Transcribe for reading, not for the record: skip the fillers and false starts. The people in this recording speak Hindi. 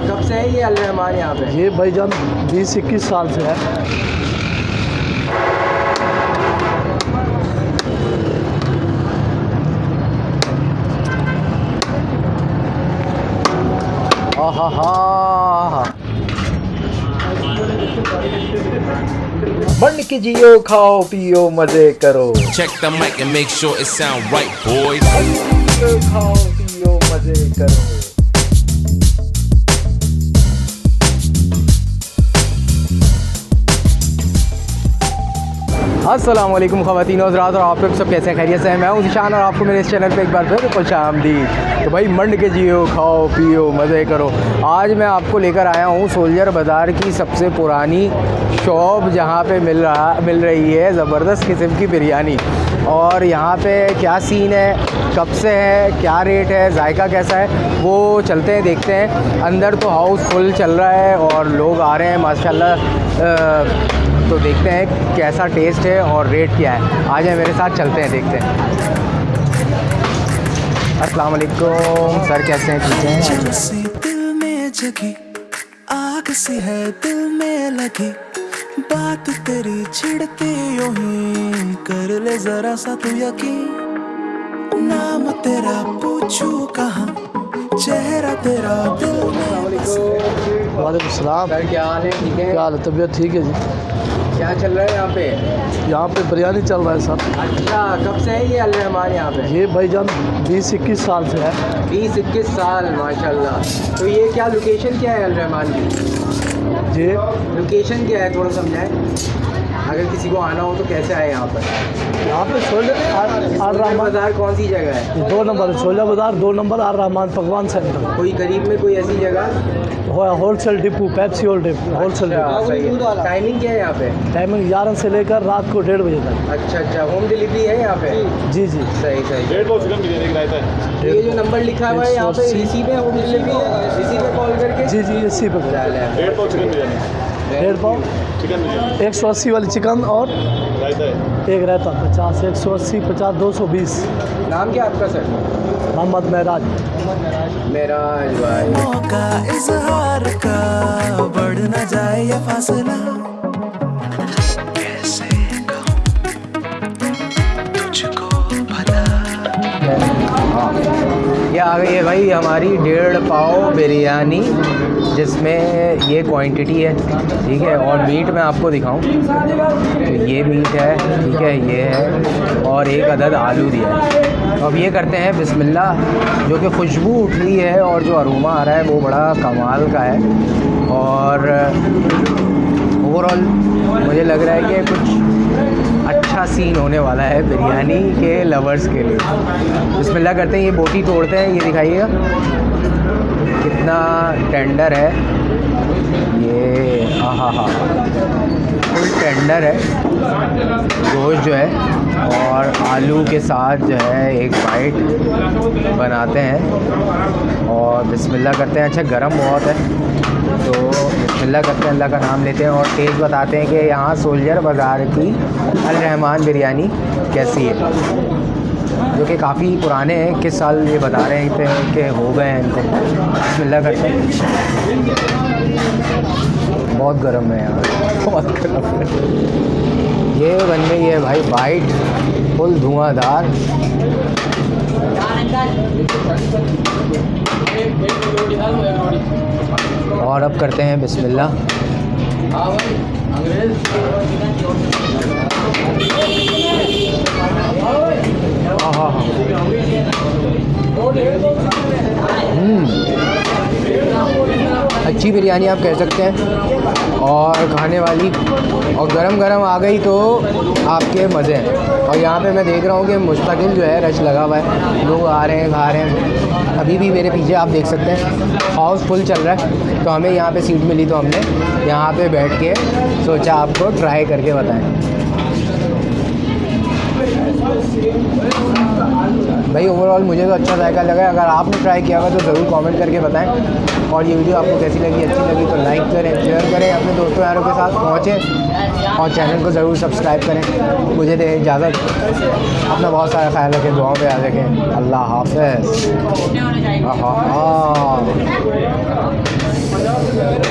कब से है ये अल रहमान यहाँ पे? ये भाईजान 20-21 साल से है। बन के जियो, खाओ पियो मजे करो। Check the mic and make sure it sound right, boys. खाओ पियो मजे करो। अस्सलाम वालेकुम ख़वातीन और हज़रात, और आप लोग सब कैसे हैं? खैरियत से हैं? मैं हूं ज़िशान और आपको मेरे इस चैनल पे एक बार फिर खुशामदीद। तो भाई मंड के जियो, खाओ पियो मज़े करो। आज मैं आपको लेकर आया हूं सोल्जर बाज़ार की सबसे पुरानी शॉप, जहां पे मिल रही है ज़बरदस्त किस्म की बिरयानी। और यहाँ पे क्या सीन है, कब से है, क्या रेट है, जायका कैसा है, वो चलते हैं देखते हैं। अंदर तो हाउस फुल चल रहा है और लोग आ रहे हैं माशाल्लाह। तो देखते हैं कैसा टेस्ट है और रेट क्या है। आ जाए मेरे साथ, चलते हैं देखते हैं। अस्सलाम वालेकुम सर, कैसे हैं? ठीक हैं? दिल में जगी आग सी है, दिल में लगी बात तेरी छिड़ती यूं ही, कर ले जरा सा तू यकीन। नाम तेरा पूछू कहाँ, चेहरा तेरा दिल में। वालेकुम सलाम। सर क्या हाल है? ठीक है? क्या हाल है? तबीयत ठीक है जी। क्या चल रहा है यहाँ पे? यहाँ पे बिरयानी चल रहा है सर। अच्छा, कब से है ये अल रहमान यहाँ पे? ये भाईजान 20-21 साल से है। 20-21 साल, माशाल्लाह। तो ये क्या लोकेशन क्या है अल रहमान की? ये लोकेशन क्या है, थोड़ा समझाएं। अगर किसी को आना हो तो कैसे आए यहाँ पर? यहाँ पे छोले आर रहमान बाज़ार कौन सी जगह है? 2 नंबर छोला बाज़ार, 2 नंबर आर रहमान पकवान सेंटर। कोई करीब में कोई ऐसी जगह? Wholesale depot, Pepsi wholesale depot. Timing क्या है यहाँ पे? टाइमिंग 11 से लेकर रात को 1:30 बजे तक। अच्छा अच्छा, होम डिलीवरी है यहाँ पे? जी जी। सही सही। ये जो नंबर लिखा हुआ है यहाँ पे, इसी पे होम डिलीवरी है? इसी पे कॉल करके? जी जी, इसी पे 1.5 पाव 180 वाली चिकन और एक रायता 50, 180, 50, 220। नाम क्या आपका सर? मोहम्मद महराज। मेराज भाई। मौका इजहार का बढ़ न जाए ये फासला, कैसे कहूँ तुझको भला। ये आ गई है भाई हमारी 1.5 पाव बिरयानी, जिसमें ये क्वांटिटी है, ठीक है। और मीट मैं आपको दिखाऊं तो ये मीट है, ठीक है, ये है, और एक अदद आलू दिया है। अब ये करते हैं बिस्मिल्लाह। जो कि खुशबू उठ रही है और जो अरोमा आ रहा है वो बड़ा कमाल का है। और ओवरऑल मुझे लग रहा है कि कुछ अच्छा सीन होने वाला है बिरयानी के लवर्स के लिए। बिस्मिल्लाह करते हैं। ये बोटी तोड़ते हैं, ये दिखाइएगा कितना टेंडर है ये। हाँ फुल टेंडर है गोश्त जो है। और आलू के साथ जो है एक बाइट बनाते हैं और बिस्मिल्लाह करते हैं। अच्छा गरम बहुत है तो बिस्मिल्लाह करते हैं, अल्लाह का नाम लेते हैं और टेस्ट बताते हैं कि यहाँ सोल्जर बाज़ार की अल रहमान बिरयानी कैसी है, जो कि काफ़ी पुराने हैं। किस साल ये बता रहे हैं कि हो गए हैं इनको। बिस्मिल्लाह करते हैं। बहुत गर्म है यार, बहुत गर्म है। ये बन गई है भाई बाइट, फुल धुआंधार। और अब करते हैं बिस्मिल्लाह। हाँ अच्छी बिरयानी आप कह सकते हैं और खाने वाली, और गरम गरम आ गई तो आपके मज़े हैं। और यहाँ पे मैं देख रहा हूँ कि मुस्तकिल जो है रश लगा हुआ है, लोग आ रहे हैं, खा रहे हैं। अभी भी मेरे पीछे आप देख सकते हैं हाउस फुल चल रहा है। तो हमें यहाँ पे सीट मिली तो हमने यहाँ पे बैठ के सोचा आपको ट्राई करके बताएं। भाई भाई ओवरऑल मुझे तो अच्छा जायका लगा। अगर आपने ट्राई किया हुआ तो ज़रूर कमेंट करके बताएं। और ये वीडियो आपको कैसी लगी, अच्छी लगी तो लाइक करें, शेयर करें, अपने दोस्तों यारों के साथ पहुँचें और चैनल को ज़रूर सब्सक्राइब करें। मुझे दें इजाज़त, अपना बहुत सारा ख्याल रखें, दुआओं पे याद रखें। अल्लाह हाफ़िज़।